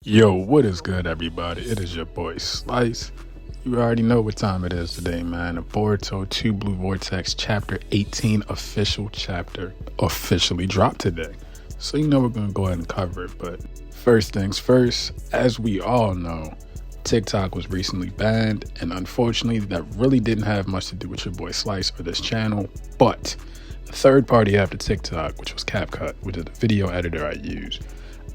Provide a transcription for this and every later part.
Yo, what is good, everybody? It is your boy Slice. You already know what time it is today, man. The Boruto 2 Blue Vortex Chapter 18 official chapter officially dropped today. So you know we're going to go ahead and cover it. But first things first, as we all know, TikTok was recently banned. And unfortunately, that really didn't have much to do with your boy Slice or this channel. But the third party after TikTok, which was CapCut, which is the video editor I use,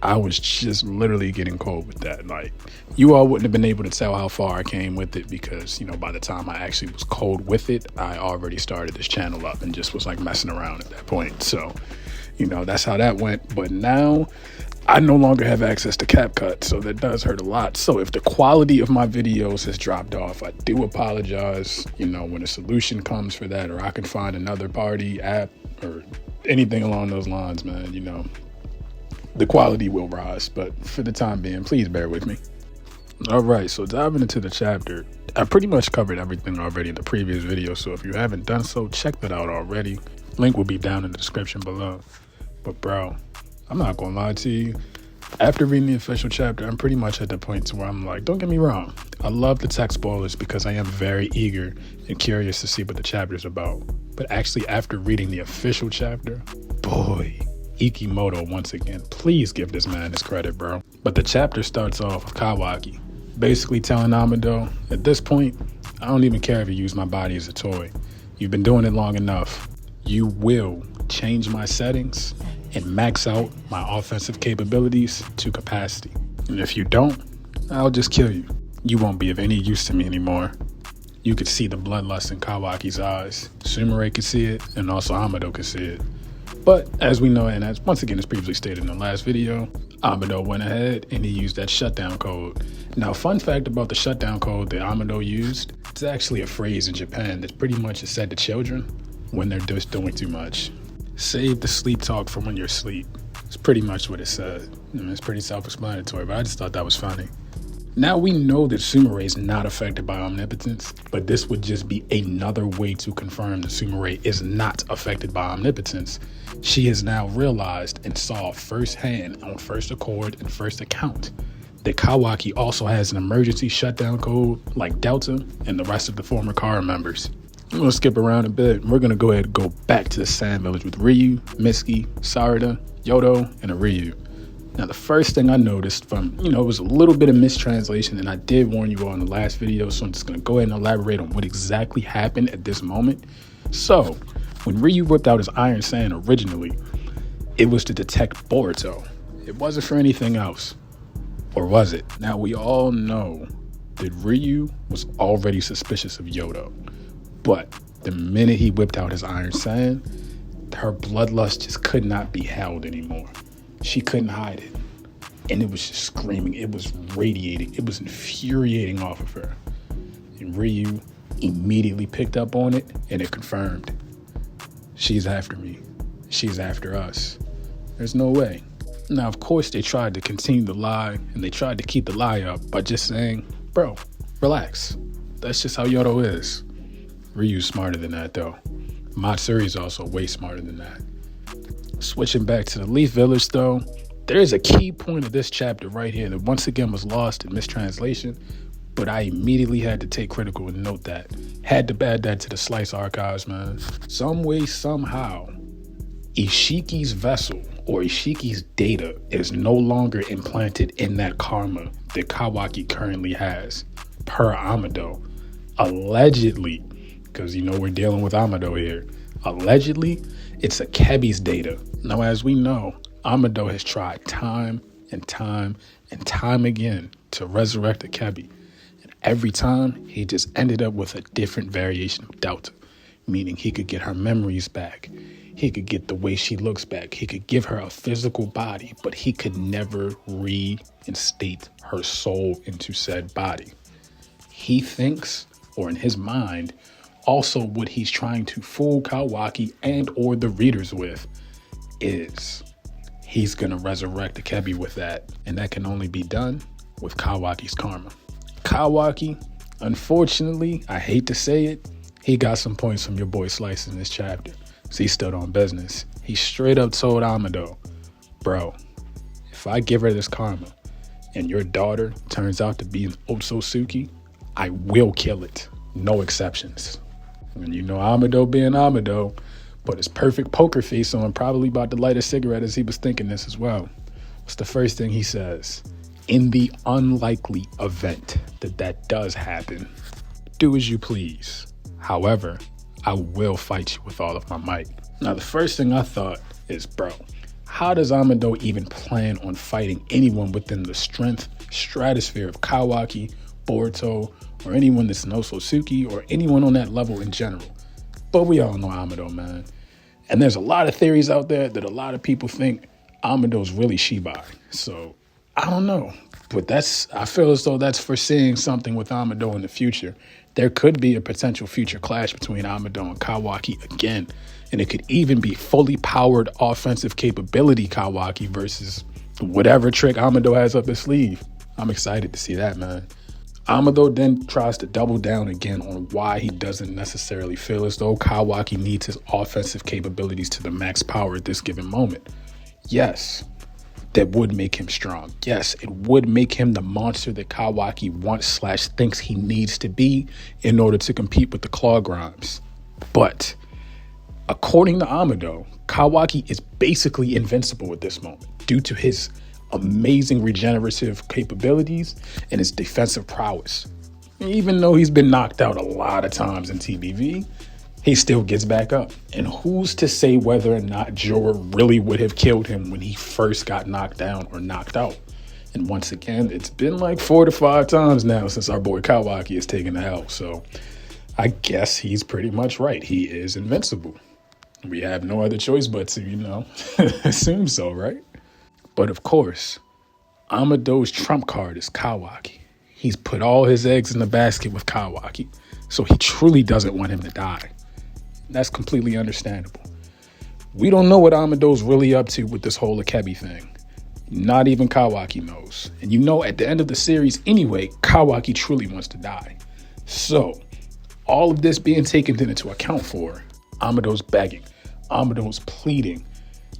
I was just literally getting cold with that. Like, you all wouldn't have been able to tell how far I came with it because, you know, by the time I actually was cold with it, I already started this channel up and just was like messing around at that point. So, you know, that's how that went. But now I no longer have access to CapCut, so that does hurt a lot. So if the quality of my videos has dropped off, I do apologize. You know, when a solution comes for that, or I can find another party app or anything along those lines, man, you know, the quality will rise, but for the time being, please bear with me. All right, so diving into the chapter, I pretty much covered everything already in the previous video, so if you haven't done so, check that out already. Link will be down in the description below. But bro, I'm not gonna lie to you. After reading the official chapter, I'm pretty much at the point to where I'm like, don't get me wrong, I love the tech spoilers because I am very eager and curious to see what the chapter's about. But actually, after reading the official chapter, boy, Ikimoto once again, please give this man his credit, bro. But the chapter starts off with Kawaki basically telling Amado, at this point, I don't even care if you use my body as a toy. You've been doing it long enough. You will change my settings and max out my offensive capabilities to capacity. And if you don't, I'll just kill you. You won't be of any use to me anymore. You could see the bloodlust in Kawaki's eyes. Sumire could see it, and also Amado could see it. But as we know, and as once again as previously stated in the last video, Amado went ahead and he used that shutdown code. Now, fun fact about the shutdown code that Amado used, it's actually a phrase in Japan that pretty much is said to children when they're just doing too much. Save the sleep talk for when you're asleep. It's pretty much what it said. I mean, it's pretty self-explanatory, but I just thought that was funny. Now we know that Sumire is not affected by omnipotence, but this would just be another way to confirm that Sumire is not affected by omnipotence. She has now realized and saw firsthand on first accord and first account that Kawaki also has an emergency shutdown code like Delta and the rest of the former Kara members. I'm going to skip around a bit. We're going to go ahead and go back to the Sand Village with Ryu, Mitsuki, Sarada, Yodo, and Ryu. Now, the first thing I noticed from, you know, it was a little bit of mistranslation, and I did warn you all in the last video, so I'm just going to go ahead and elaborate on what exactly happened at this moment. So, when Ryu whipped out his Iron Sand originally, it was to detect Boruto. It wasn't for anything else. Or was it? Now, we all know that Ryu was already suspicious of Yodo, but the minute he whipped out his Iron Sand, her bloodlust just could not be held anymore. She couldn't hide it. And it was just screaming. It was radiating. It was infuriating off of her. And Ryu immediately picked up on it, and it confirmed. She's after me. She's after us. There's no way. Now, of course, they tried to continue the lie, and they tried to keep the lie up by just saying, bro, relax. That's just how Yodo is. Ryu's smarter than that, though. Matsuri's also way smarter than that. Switching back to the Leaf Village, though, there's a key point of this chapter right here that once again was lost in mistranslation, but I immediately had to take critical and note that. Had to add that to the Slice archives, man. Some way, somehow, Ishiki's vessel or Ishiki's data is no longer implanted in that karma that Kawaki currently has, per Amado. Allegedly, because you know we're dealing with Amado here. Allegedly, it's Akebi's data. Now, as we know, Amado has tried time and time and time again to resurrect Akebi. And every time, he just ended up with a different variation of Delta, meaning he could get her memories back. He could get the way she looks back. He could give her a physical body, but he could never reinstate her soul into said body. He thinks, or in his mind, also what he's trying to fool Kawaki and or the readers with is he's gonna resurrect Akebi with that, and that can only be done with Kawaki's karma. Kawaki, unfortunately, I hate to say it, he got some points from your boy Slice in this chapter, so he stood on business. He straight up told Amado, bro, if I give her this karma, and your daughter turns out to be an Otsutsuki, I will kill it. No exceptions. And you know Amado being Amado, put his perfect poker face on, probably about to light a cigarette as he was thinking this as well. What's the first thing he says? In the unlikely event that that does happen, do as you please. However, I will fight you with all of my might. Now, the first thing I thought is, bro, how does Amado even plan on fighting anyone within the strength stratosphere of Kawaki, Boruto, or anyone that's an Otsutsuki, or anyone on that level in general? But we all know Amado, man. And there's a lot of theories out there that a lot of people think Amado's really Shibai. So I don't know. But I feel as though that's foreseeing something with Amado in the future. There could be a potential future clash between Amado and Kawaki again. And it could even be fully powered offensive capability Kawaki versus whatever trick Amado has up his sleeve. I'm excited to see that, man. Amado then tries to double down again on why he doesn't necessarily feel as though Kawaki needs his offensive capabilities to the max power at this given moment. Yes, that would make him strong. Yes, it would make him the monster that Kawaki wants/thinks he needs to be in order to compete with the Claw Grimes. But according to Amado, Kawaki is basically invincible at this moment due to his amazing regenerative capabilities and his defensive prowess. Even though he's been knocked out a lot of times in TBV, he still gets back up. And who's to say whether or not Jorah really would have killed him when he first got knocked down or knocked out? And once again, it's been like 4 to 5 times now since our boy Kawaki has taken the L. So I guess he's pretty much right. He is invincible. We have no other choice but to, assume so, right? But of course, Amado's trump card is Kawaki. He's put all his eggs in the basket with Kawaki. So he truly doesn't want him to die. That's completely understandable. We don't know what Amado's really up to with this whole Akebi thing. Not even Kawaki knows. And at the end of the series anyway, Kawaki truly wants to die. So, all of this being taken into account for, Amado's begging, Amado's pleading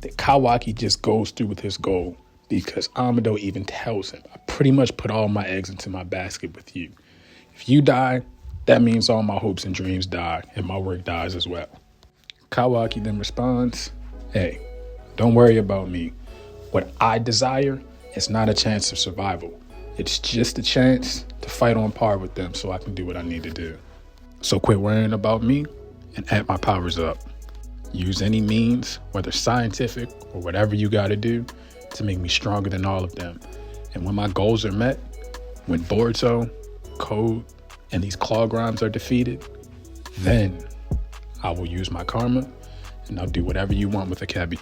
that Kawaki just goes through with his goal because Amado even tells him, I pretty much put all my eggs into my basket with you. If you die, that means all my hopes and dreams die and my work dies as well. Kawaki then responds, hey, don't worry about me. What I desire is not a chance of survival. It's just a chance to fight on par with them so I can do what I need to do. So quit worrying about me and amp my powers up. Use any means, whether scientific or whatever you got to do, to make me stronger than all of them. And when my goals are met, when Boruto, Code, and these Claw Grimes are defeated, then I will use my karma and I'll do whatever you want with Akebi.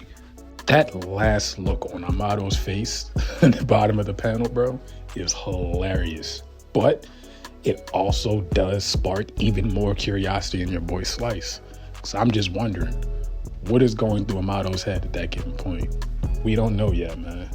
That last look on Amado's face at the bottom of the panel, bro, is hilarious. But it also does spark even more curiosity in your boy Slice. So I'm just wondering, what is going through Amado's head at that given point? We don't know yet, man.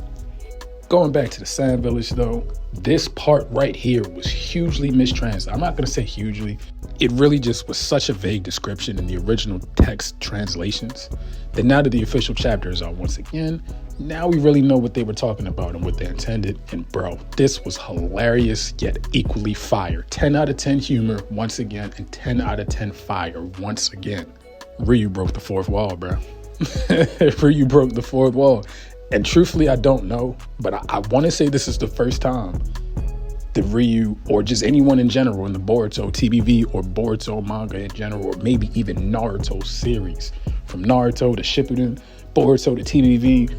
Going back to the Sand Village, though, this part right here was hugely mistranslated. I'm not going to say hugely. It really just was such a vague description in the original text translations that now that the official chapter is out once again, now we really know what they were talking about and what they intended. And bro, this was hilarious yet equally fire. 10 out of 10 humor once again and 10 out of 10 fire once again. Ryu broke the fourth wall, bro. Ryu broke the fourth wall. And truthfully, I don't know, but I want to say this is the first time that Ryu, or just anyone in general in the Boruto TBV or Boruto manga in general, or maybe even Naruto series, from Naruto to Shippuden, Boruto to TBV,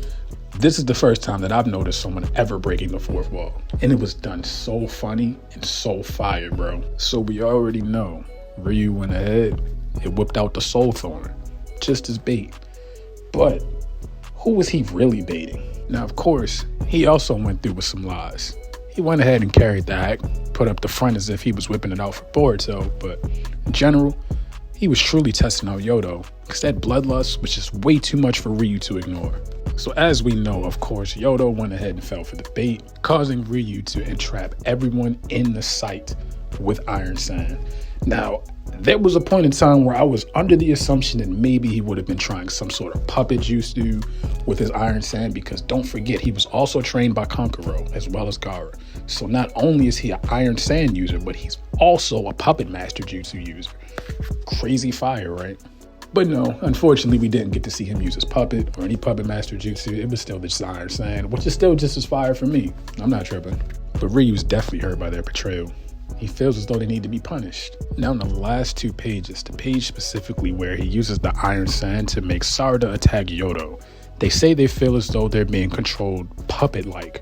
this is the first time that I've noticed someone ever breaking the fourth wall. And it was done so funny and so fire, bro. So we already know Ryu went ahead and whipped out the Soul Thorn, just as bait. But who was he really baiting? Now, of course, he also went through with some lies. He went ahead and carried the act, put up the front as if he was whipping it out for Boruto, but in general, he was truly testing out Yodo, because that bloodlust was just way too much for Ryu to ignore. So as we know, of course, Yodo went ahead and fell for the bait, causing Ryu to entrap everyone in the site with Iron Sand. Now, there was a point in time where I was under the assumption that maybe he would have been trying some sort of puppet jutsu with his Iron Sand, because don't forget, he was also trained by Kankuro as well as Gaara. So not only is he an Iron Sand user, but he's also a puppet master jutsu user. Crazy fire, right? But no, unfortunately, we didn't get to see him use his puppet or any puppet master jutsu. It was still just Iron Sand, which is still just as fire for me. I'm not tripping. But Ryu's definitely hurt by their betrayal. He feels as though they need to be punished. Now in the last 2 pages, the page specifically where he uses the Iron Sand to make Sarada attack Yodo, they say they feel as though they're being controlled puppet-like.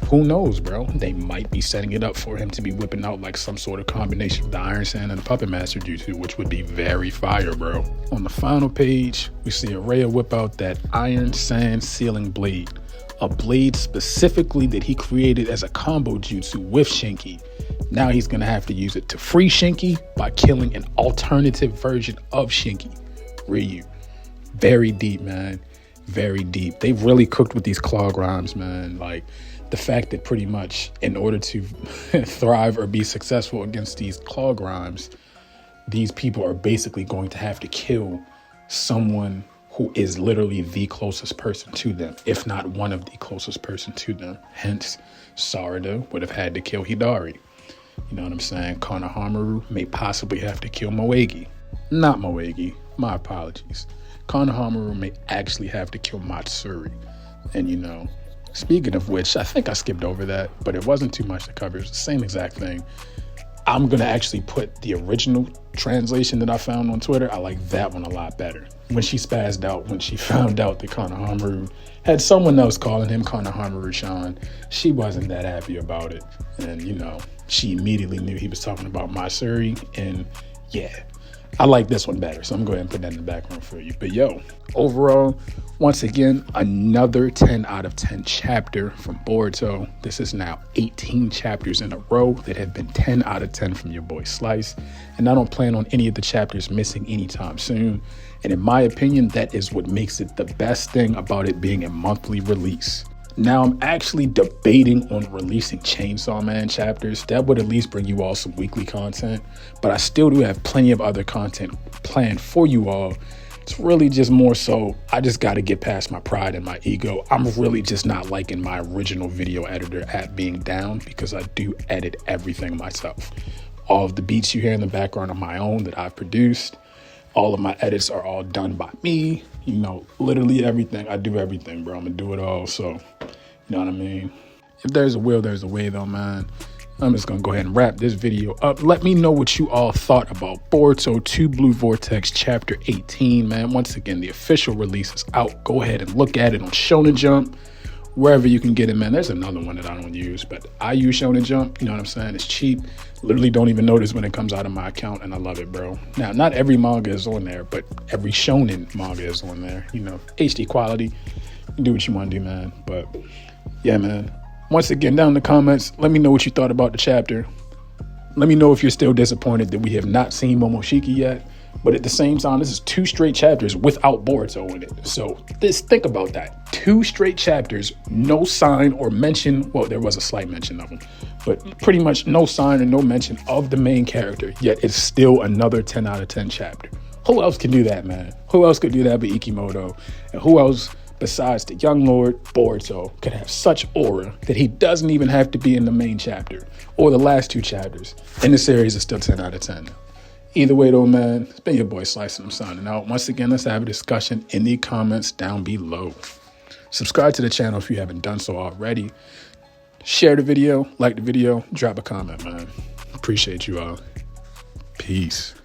Who knows, bro? They might be setting it up for him to be whipping out like some sort of combination of the Iron Sand and the Puppet Master Jutsu, which would be very fire, bro. On the final page, we see Araya whip out that Iron Sand Sealing Blade, a blade specifically that he created as a combo jutsu with Shinki. Now he's gonna have to use it to free Shinki by killing an alternative version of Shinki, Ryu. Very deep, man. Very deep. They've really cooked with these clog rhymes, man. Like, the fact that pretty much in order to thrive or be successful against these clog rhymes, these people are basically going to have to kill someone who is literally the closest person to them, if not one of the closest person to them. Hence, Sarada would have had to kill Hidari. You know what I'm saying? Konohamaru may possibly have to kill Moegi. Not Moegi, my apologies. Konohamaru may actually have to kill Matsuri. And you know, speaking of which, I think I skipped over that, but it wasn't too much to cover. It's the same exact thing. I'm going to actually put the original translation that I found on Twitter. I like that one a lot better. When she spazzed out, when she found out that Konohamaru had someone else calling him Konohamaru-chan, she wasn't that happy about it. And, you know, she immediately knew he was talking about Matsuri. And yeah, I like this one better. So I'm going to go ahead and put that in the background for you. But yo, overall, once again, another 10 out of 10 chapter from Boruto. This is now 18 chapters in a row that have been 10 out of 10 from your boy Slice. And I don't plan on any of the chapters missing anytime soon. And in my opinion, that is what makes it the best thing about it being a monthly release. Now I'm actually debating on releasing Chainsaw Man chapters. That would at least bring you all some weekly content, but I still do have plenty of other content planned for you all. It's really just more so, I just got to get past my pride and my ego. I'm really just not liking my original video editor app being down, because I do edit everything myself. All of the beats you hear in the background are my own that I've produced. All of my edits are all done by me. You know, literally everything. I do everything, bro. I'm gonna do it all. So, you know what I mean? If there's a will, there's a way though, man. I'm just gonna go ahead and wrap this video up. Let me know what you all thought about Boruto 2 Blue Vortex Chapter 18, man. Once again, the official release is out. Go ahead and look at it on Shonen Jump, wherever you can get it, man. There's another one that I don't use, but I use Shonen Jump. You know what I'm saying? It's cheap. Literally don't even notice when it comes out of my account, and I love it, bro. Now, not every manga is on there, but every shonen manga is on there. You know, HD quality. Do what you want to do, man. But yeah, man. Once again, down in the comments, let me know what you thought about the chapter. Let me know if you're still disappointed that we have not seen Momoshiki yet. But at the same time, this is 2 straight chapters without Boruto in it. So think about that. 2 straight chapters, no sign or mention. Well, there was a slight mention of him, but pretty much no sign or no mention of the main character. Yet it's still another 10 out of 10 chapter. Who else can do that, man? Who else could do that but Ikimoto? And who else besides the young lord Boruto could have such aura that he doesn't even have to be in the main chapter or the last 2 chapters? And the series is still 10 out of 10. Either way though, man, it's been your boy Slice, and I'm signing out. Once again, let's have a discussion in the comments down below. Subscribe to the channel if you haven't done so already. Share the video, like the video, drop a comment, man. Appreciate you all. Peace.